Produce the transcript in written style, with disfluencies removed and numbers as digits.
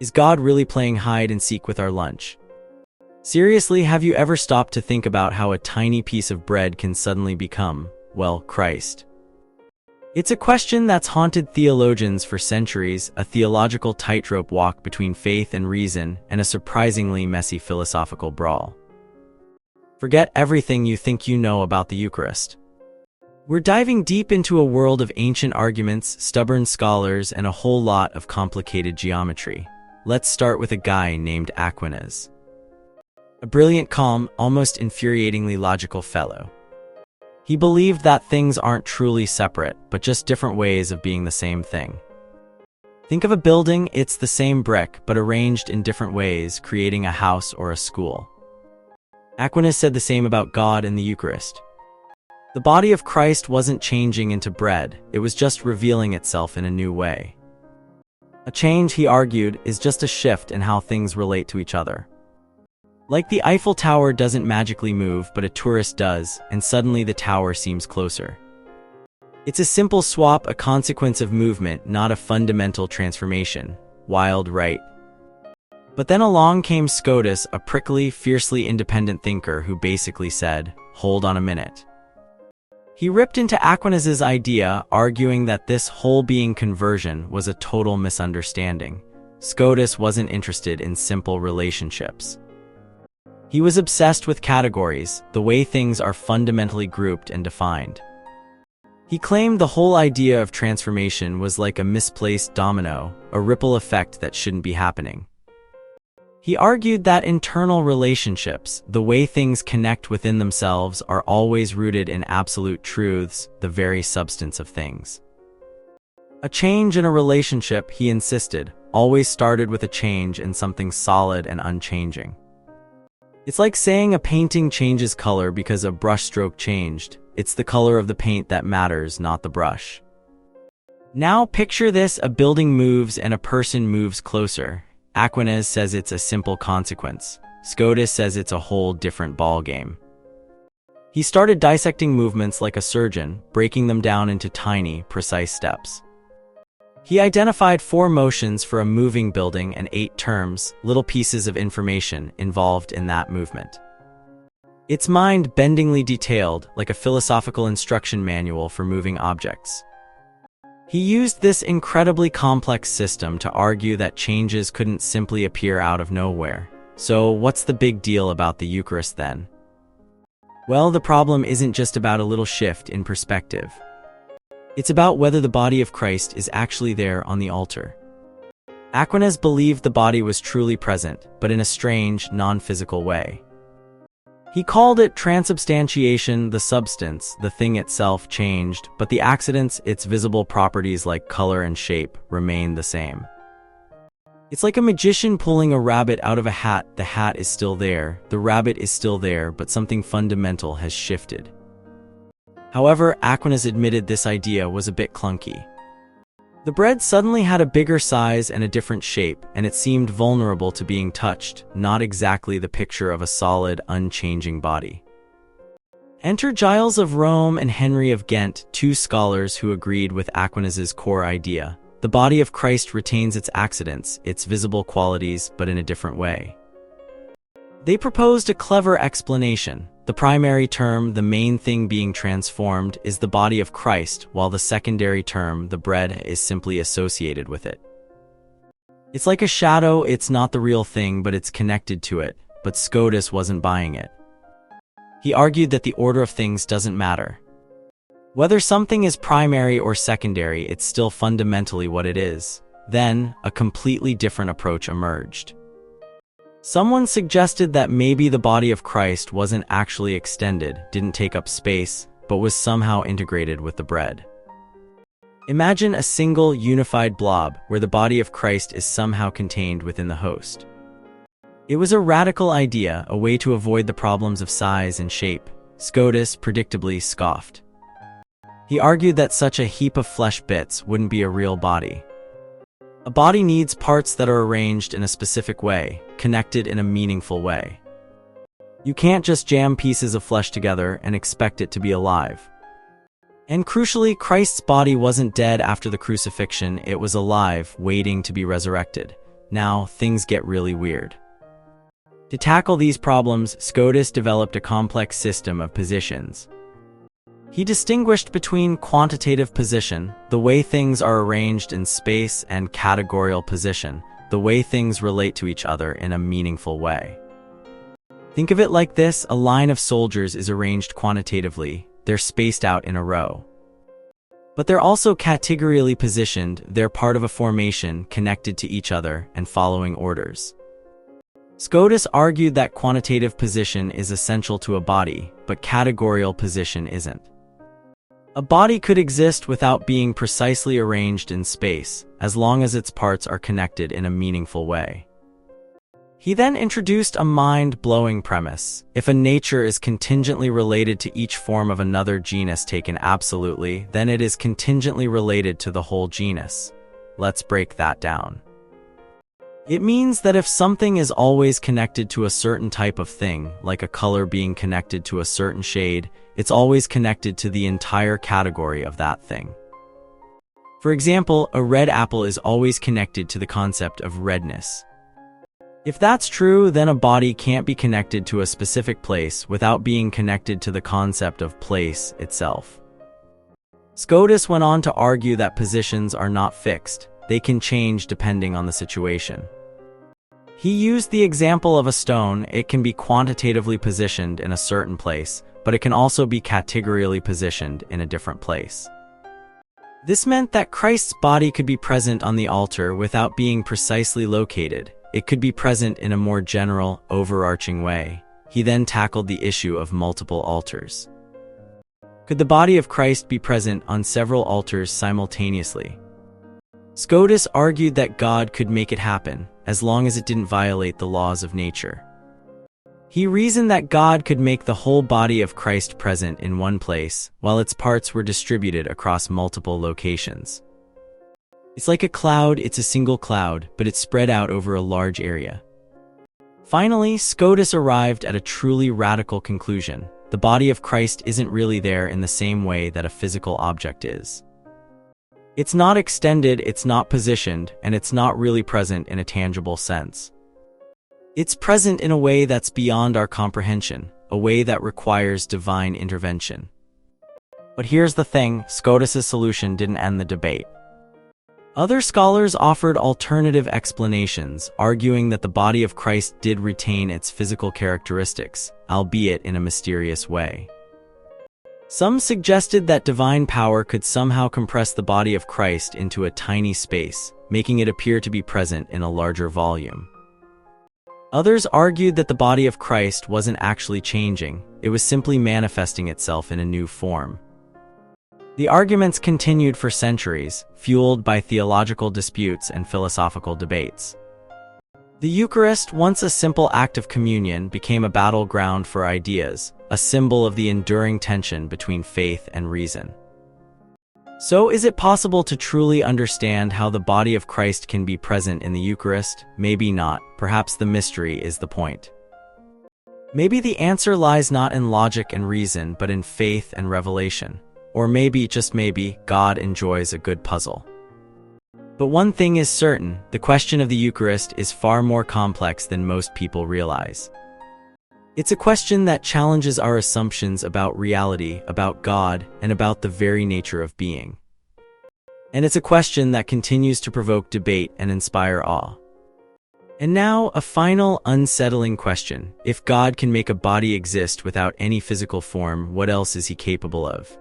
Is God really playing hide and seek with our lunch? Seriously, have you ever stopped to think about how a tiny piece of bread can suddenly become, well, Christ? It's a question that's haunted theologians for centuries, a theological tightrope walk between faith and reason, and a surprisingly messy philosophical brawl. Forget everything you think you know about the Eucharist. We're diving deep into a world of ancient arguments, stubborn scholars, and a whole lot of complicated geometry. Let's start with a guy named Aquinas. A brilliant, calm, almost infuriatingly logical fellow. He believed that things aren't truly separate, but just different ways of being the same thing. Think of a building, it's the same brick, but arranged in different ways, creating a house or a school. Aquinas said the same about God and the Eucharist. The body of Christ wasn't changing into bread, it was just revealing itself in a new way. A change, he argued, is just a shift in how things relate to each other. Like the Eiffel Tower doesn't magically move, but a tourist does, and suddenly the tower seems closer. It's a simple swap, a consequence of movement, not a fundamental transformation. Wild, right? But then along came Scotus, a prickly, fiercely independent thinker who basically said, "Hold on a minute." He ripped into Aquinas' idea, arguing that this whole-being conversion was a total misunderstanding. Scotus wasn't interested in simple relationships. He was obsessed with categories, the way things are fundamentally grouped and defined. He claimed the whole idea of transformation was like a misplaced domino, a ripple effect that shouldn't be happening. He argued that internal relationships, the way things connect within themselves, are always rooted in absolute truths, the very substance of things. A change in a relationship, he insisted, always started with a change in something solid and unchanging. It's like saying a painting changes color because a brushstroke changed. It's the color of the paint that matters, not the brush. Now picture this, a building moves and a person moves closer. Aquinas says it's a simple consequence. Scotus says it's a whole different ballgame. He started dissecting movements like a surgeon, breaking them down into tiny, precise steps. He identified 4 motions for a moving building and 8 terms, little pieces of information, involved in that movement. It's mind-bendingly detailed, like a philosophical instruction manual for moving objects. He used this incredibly complex system to argue that changes couldn't simply appear out of nowhere. So, what's the big deal about the Eucharist then? Well, the problem isn't just about a little shift in perspective. It's about whether the body of Christ is actually there on the altar. Aquinas believed the body was truly present, but in a strange, non-physical way. He called it transubstantiation. The substance, the thing itself, changed, but the accidents, its visible properties like color and shape, remained the same. It's like a magician pulling a rabbit out of a hat. The hat is still there, the rabbit is still there, but something fundamental has shifted. However, Aquinas admitted this idea was a bit clunky. The bread suddenly had a bigger size and a different shape, and it seemed vulnerable to being touched, not exactly the picture of a solid, unchanging body. Enter Giles of Rome and Henry of Ghent, 2 scholars who agreed with Aquinas' core idea. The body of Christ retains its accidents, its visible qualities, but in a different way. They proposed a clever explanation. The primary term, the main thing being transformed, is the body of Christ, while the secondary term, the bread, is simply associated with it. It's like a shadow, it's not the real thing, but it's connected to it. But Scotus wasn't buying it. He argued that the order of things doesn't matter. Whether something is primary or secondary, it's still fundamentally what it is. Then, a completely different approach emerged. Someone suggested that maybe the body of Christ wasn't actually extended, didn't take up space, but was somehow integrated with the bread. Imagine a single, unified blob, where the body of Christ is somehow contained within the host. It was a radical idea, a way to avoid the problems of size and shape. Scotus predictably scoffed. He argued that such a heap of flesh bits wouldn't be a real body. A body needs parts that are arranged in a specific way, connected in a meaningful way. You can't just jam pieces of flesh together and expect it to be alive. And crucially, Christ's body wasn't dead after the crucifixion, it was alive, waiting to be resurrected. Now, things get really weird. To tackle these problems, Scotus developed a complex system of positions. He distinguished between quantitative position, the way things are arranged in space, and categorical position, the way things relate to each other in a meaningful way. Think of it like this: a line of soldiers is arranged quantitatively, they're spaced out in a row. But they're also categorially positioned, they're part of a formation connected to each other and following orders. Scotus argued that quantitative position is essential to a body, but categorical position isn't. A body could exist without being precisely arranged in space, as long as its parts are connected in a meaningful way. He then introduced a mind-blowing premise: if a nature is contingently related to each form of another genus taken absolutely, then it is contingently related to the whole genus. Let's break that down. It means that if something is always connected to a certain type of thing, like a color being connected to a certain shade, it's always connected to the entire category of that thing. For example, a red apple is always connected to the concept of redness. If that's true, then a body can't be connected to a specific place without being connected to the concept of place itself. Scotus went on to argue that positions are not fixed, they can change depending on the situation. He used the example of a stone. It can be quantitatively positioned in a certain place, but it can also be categorially positioned in a different place. This meant that Christ's body could be present on the altar without being precisely located. It could be present in a more general, overarching way. He then tackled the issue of multiple altars. Could the body of Christ be present on several altars simultaneously? Scotus argued that God could make it happen, as long as it didn't violate the laws of nature. He reasoned that God could make the whole body of Christ present in one place, while its parts were distributed across multiple locations. It's like a cloud. It's a single cloud, but it's spread out over a large area. Finally, Scotus arrived at a truly radical conclusion: the body of Christ isn't really there in the same way that a physical object is. It's not extended, it's not positioned, and it's not really present in a tangible sense. It's present in a way that's beyond our comprehension, a way that requires divine intervention. But here's the thing: Scotus's solution didn't end the debate. Other scholars offered alternative explanations, arguing that the body of Christ did retain its physical characteristics, albeit in a mysterious way. Some suggested that divine power could somehow compress the body of Christ into a tiny space, making it appear to be present in a larger volume. Others argued that the body of Christ wasn't actually changing, it was simply manifesting itself in a new form. The arguments continued for centuries, fueled by theological disputes and philosophical debates. The Eucharist, once a simple act of communion, became a battleground for ideas, a symbol of the enduring tension between faith and reason. So, is it possible to truly understand how the body of Christ can be present in the Eucharist? Maybe not. Perhaps the mystery is the point. Maybe the answer lies not in logic and reason, but in faith and revelation. Or maybe, just maybe, God enjoys a good puzzle. But one thing is certain: the question of the Eucharist is far more complex than most people realize. It's a question that challenges our assumptions about reality, about God, and about the very nature of being. And it's a question that continues to provoke debate and inspire awe. And now, a final, unsettling question: if God can make a body exist without any physical form, what else is he capable of?